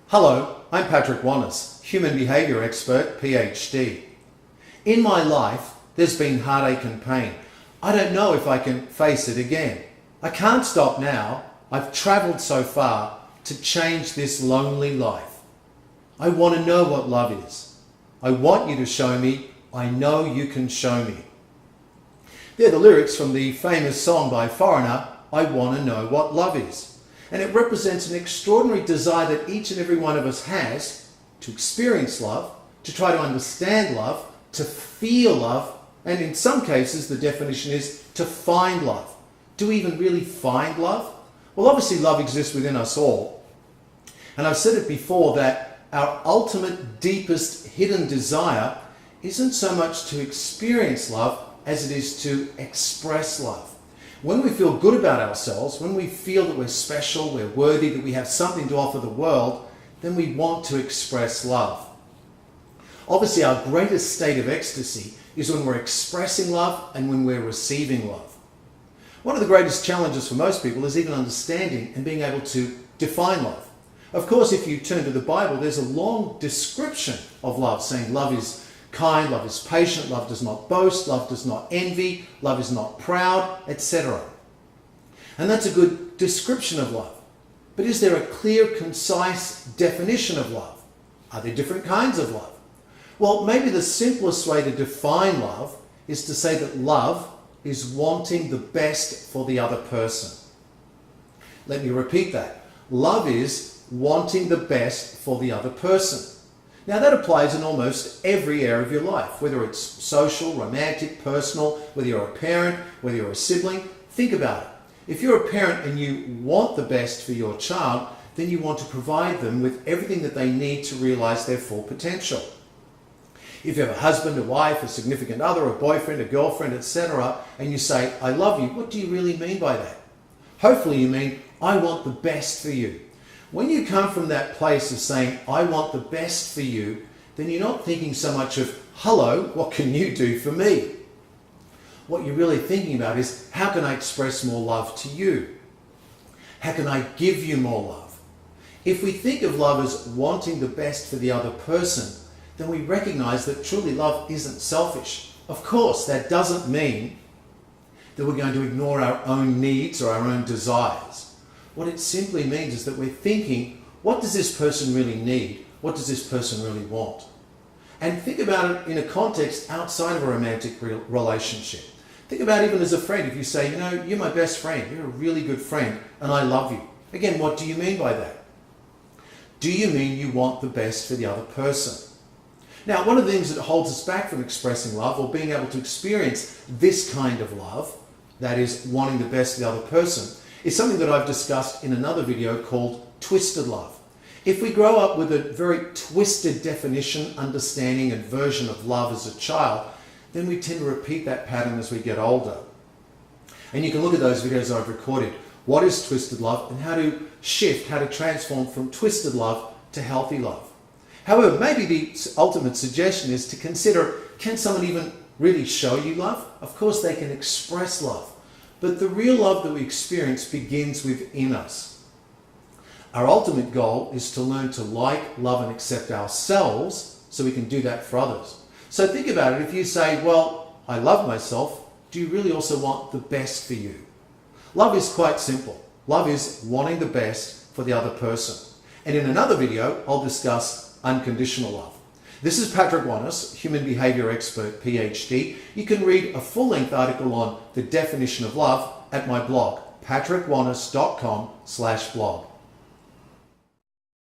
Hello, I'm Patrick Wanis, Human Behaviour Expert, PhD. In my life, there's been heartache and pain. I don't know if I can face it again. I can't stop now. I've travelled so far to change this lonely life. I want to know what love is. I want you to show me. I know you can show me. They're the lyrics from the famous song by Foreigner, I Want to Know What Love Is. And it represents an extraordinary desire that each and every one of us has to experience love, to try to understand love, to feel love, and in some cases the definition is to find love. Do we even really find love? Well, obviously love exists within us all. And I've said it before that our ultimate, deepest, hidden desire isn't so much to experience love as it is to express love. When we feel good about ourselves, when we feel that we're special, we're worthy, that we have something to offer the world, then we want to express love. Obviously, our greatest state of ecstasy is when we're expressing love and when we're receiving love. One of the greatest challenges for most people is even understanding and being able to define love. Of course, if you turn to the Bible, there's a long description of love, saying love is kind, love is patient, love does not boast, love does not envy, love is not proud, etc. And that's a good description of love. But is there a clear, concise definition of love? Are there different kinds of love? Well, maybe the simplest way to define love is to say that love is wanting the best for the other person. Let me repeat that. Love is wanting the best for the other person. Now that applies in almost every area of your life, whether it's social, romantic, personal, whether you're a parent, whether you're a sibling. Think about it. If you're a parent and you want the best for your child, then you want to provide them with everything that they need to realize their full potential. If you have a husband, a wife, a significant other, a boyfriend, a girlfriend, etc., and you say, I love you, what do you really mean by that? Hopefully you mean, I want the best for you. When you come from that place of saying, I want the best for you, then you're not thinking so much of, hello, what can you do for me? What you're really thinking about is, how can I express more love to you? How can I give you more love? If we think of love as wanting the best for the other person, then we recognize that truly love isn't selfish. Of course, that doesn't mean that we're going to ignore our own needs or our own desires. What it simply means is that we're thinking, what does this person really need? What does this person really want? And think about it in a context outside of a romantic relationship. Think about it even as a friend. If you say, you're my best friend, you're a really good friend, and I love you. Again, what do you mean by that? Do you mean you want the best for the other person? Now, one of the things that holds us back from expressing love or being able to experience this kind of love, that is wanting the best for the other person, is something that I've discussed in another video called twisted love. If we grow up with a very twisted definition, understanding and version of love as a child, then we tend to repeat that pattern as we get older. And you can look at those videos I've recorded. What is twisted love and how to shift, how to transform from twisted love to healthy love. However, maybe the ultimate suggestion is to consider, can someone even really show you love? Of course they can express love. But the real love that we experience begins within us. Our ultimate goal is to learn to like, love and accept ourselves so we can do that for others. So think about it. If you say, well, I love myself, do you really also want the best for you? Love is quite simple. Love is wanting the best for the other person. And in another video, I'll discuss unconditional love. This is Patrick Wanis, Human Behaviour Expert, PhD. You can read a full-length article on the definition of love at my blog, patrickwanis.com/blog.